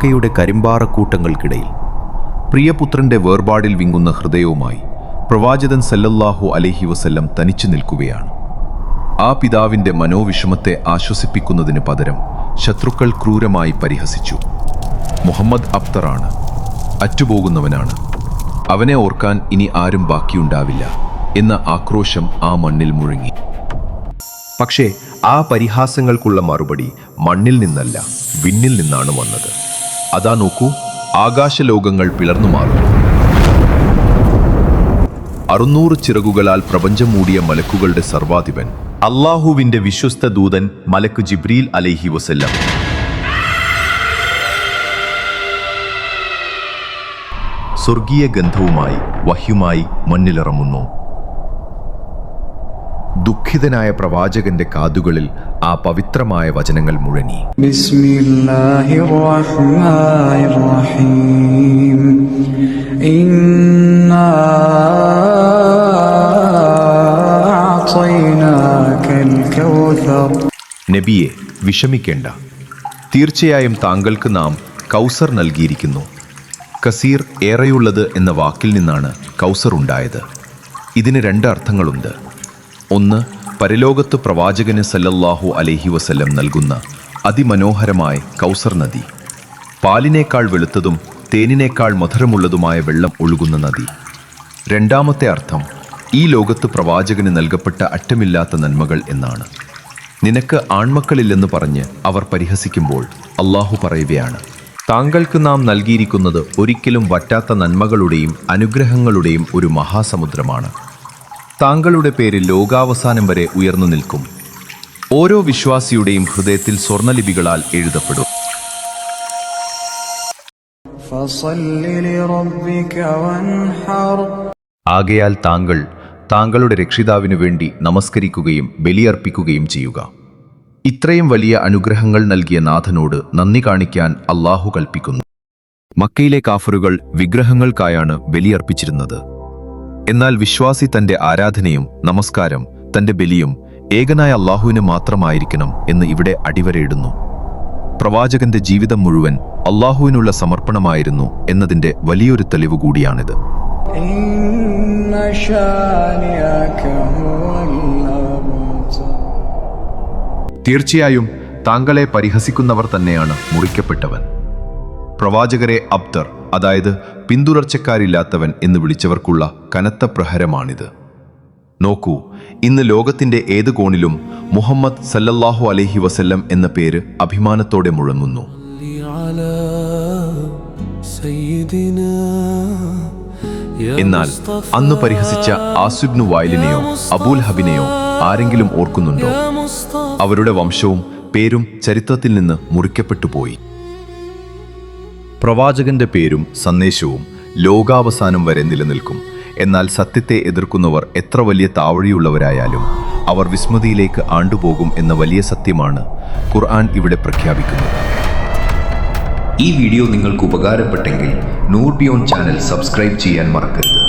മക്കയുടെ കരിമ്പാറക്കൂട്ടങ്ങൾക്കിടയിൽ പ്രിയപുത്രന്റെ വേർപാടിൽ വിങ്ങുന്ന ഹൃദയവുമായി പ്രവാചകൻ സല്ലല്ലാഹു അലൈഹി വസല്ലം തനിച്ചു നിൽക്കുകയാണ്. ആ പിതാവിന്റെ മനോവിഷമത്തെ ആശ്വസിപ്പിക്കുന്നതിന് പകരം ശത്രുക്കൾ ക്രൂരമായി പരിഹസിച്ചു. മുഹമ്മദ് അബ്തറാണ്, അറ്റുപോകുന്നവനാണ്, അവനെ ഓർക്കാൻ ഇനി ആരും ബാക്കിയുണ്ടാവില്ല എന്ന ആക്രോശം ആ മണ്ണിൽ മുഴങ്ങി. പക്ഷേ ആ പരിഹാസങ്ങൾക്കുള്ള മറുപടി മണ്ണിൽ നിന്നല്ല, വിണ്ണിൽ നിന്നാണ് വന്നത്. അതാ നോക്കൂ, ആകാശലോകങ്ങൾ പിളർന്നു മാറുന്നു. 600 ചിറകുകളാൽ പ്രപഞ്ചം മൂടിയ മലക്കുകളുടെ സർവാധിപൻ അള്ളാഹുവിന്റെ വിശ്വസ്ത ദൂതൻ മലക്ക് ജിബ്രീൽ അലൈഹി വസല്ലം സ്വർഗീയ ഗന്ധവുമായി വഹ്യുമായി മണ്ണിലിറങ്ങുന്നു. ദുഃഖിതനായ പ്രവാചകന്റെ കാതുകളിൽ ആ പവിത്രമായ വചനങ്ങൾ മുഴങ്ങി. ബിസ്മില്ലാഹിർ റഹ്മാനിർ റഹീം ഇന്നാ അഅതൈനാകൽ കൗസർ. നബിയെ, വിഷമിക്കേണ്ട, തീർച്ചയായും താങ്കൾക്ക് നാം കൗസർ നൽകിയിരിക്കുന്നു. കസീർ, ഏറെയുള്ളത് എന്ന വാക്കിൽ നിന്നാണ് കൗസർ ഉണ്ടായത്. ഇതിന് 2 അർത്ഥങ്ങളുണ്ട്. ഒന്ന്, പരലോകത്ത് പ്രവാചകന് സല്ലല്ലാഹു അലൈഹി വസല്ലം നൽകുന്ന അതിമനോഹരമായ കൗസർ നദി, പാലിനേക്കാൾ വെളുത്തതും തേനിനേക്കാൾ മധുരമുള്ളതുമായ വെള്ളം ഒഴുകുന്ന നദി. രണ്ടാമത്തെ അർത്ഥം, ഈ ലോകത്ത് പ്രവാചകന് നൽകപ്പെട്ട അറ്റമില്ലാത്ത നന്മകൾ എന്നാണ്. നിനക്ക് ആൺമക്കളില്ലെന്ന് പറഞ്ഞ് അവർ പരിഹസിക്കുമ്പോൾ അള്ളാഹു പറയുകയാണ്, താങ്കൾക്ക് നാം നൽകിയിരിക്കുന്നത് ഒരിക്കലും വറ്റാത്ത നന്മകളുടെയും അനുഗ്രഹങ്ങളുടെയും ഒരു മഹാസമുദ്രമാണ്. താങ്കളുടെ പേര് ലോകാവസാനം വരെ ഉയർന്നു നിൽക്കും. ഓരോ വിശ്വാസിയുടെയും ഹൃദയത്തിൽ സ്വർണ്ണലിപികളാൽ എഴുതപ്പെടും. ആകയാൽ താങ്കൾ താങ്കളുടെ രക്ഷിതാവിനു വേണ്ടി നമസ്കരിക്കുകയും ബലിയർപ്പിക്കുകയും ചെയ്യുക. ഇത്രയും വലിയ അനുഗ്രഹങ്ങൾ നൽകിയ നാഥനോട് നന്ദി കാണിക്കാൻ അള്ളാഹു കൽപ്പിക്കുന്നു. മക്കയിലെ കാഫറുകൾ വിഗ്രഹങ്ങൾക്കായാണ് ബലിയർപ്പിച്ചിരുന്നത്. എന്നാൽ വിശ്വാസി തന്റെ ആരാധനയും നമസ്കാരം, തന്റെ ബലിയും ഏകനായ അള്ളാഹുവിന് മാത്രമായിരിക്കണം എന്ന് ഇവിടെ അടിവരയിടുന്നു. പ്രവാചകന്റെ ജീവിതം മുഴുവൻ അള്ളാഹുവിനുള്ള സമർപ്പണമായിരുന്നു എന്നതിന്റെ വലിയൊരു തെളിവ് കൂടിയാണിത്. തീർച്ചയായും താങ്കളെ പരിഹസിക്കുന്നവർ തന്നെയാണ് മുറിക്കപ്പെട്ടവൻ. പ്രവാചകരെ അബ്തർ, അതായത് പിന്തുടർച്ചക്കാരില്ലാത്തവൻ എന്ന് വിളിച്ചവർക്കുള്ള കനത്ത പ്രഹരമാണിത്. നോക്കൂ, ഇന്ന് ലോകത്തിന്റെ ഏത് കോണിലും മുഹമ്മദ് സല്ലല്ലാഹു അലൈഹി വസല്ലം എന്ന പേര് അഭിമാനത്തോടെ മുഴങ്ങുന്നു. എന്നാൽ അന്ന് പരിഹസിച്ച ആസിബ്നു വായിലിനെയോ അബൂൽ ഹബിനെയോ ആരെങ്കിലും ഓർക്കുന്നുണ്ടോ? അവരുടെ വംശവും പേരും ചരിത്രത്തിൽ നിന്ന് മുറിക്കപ്പെട്ടു പോയി. പ്രവാചകന്റെ പേരും സന്ദേശവും ലോകാവസാനം വരെ നിലനിൽക്കും. എന്നാൽ സത്യത്തെ എതിർക്കുന്നവർ എത്ര വലിയ താവഴിയുള്ളവരായാലും അവർ വിസ്മൃതിയിലേക്ക് ആണ്ടുപോകും എന്ന വലിയ സത്യമാണ് ഖുർആൻ ഇവിടെ പ്രഖ്യാപിക്കുന്നത്. ഈ വീഡിയോ നിങ്ങൾക്ക് ഉപകാരപ്പെട്ടെങ്കിൽ നൂർ ബിയോണ്ട് ചാനൽ സബ്സ്ക്രൈബ് ചെയ്യാൻ മറക്കരുത്.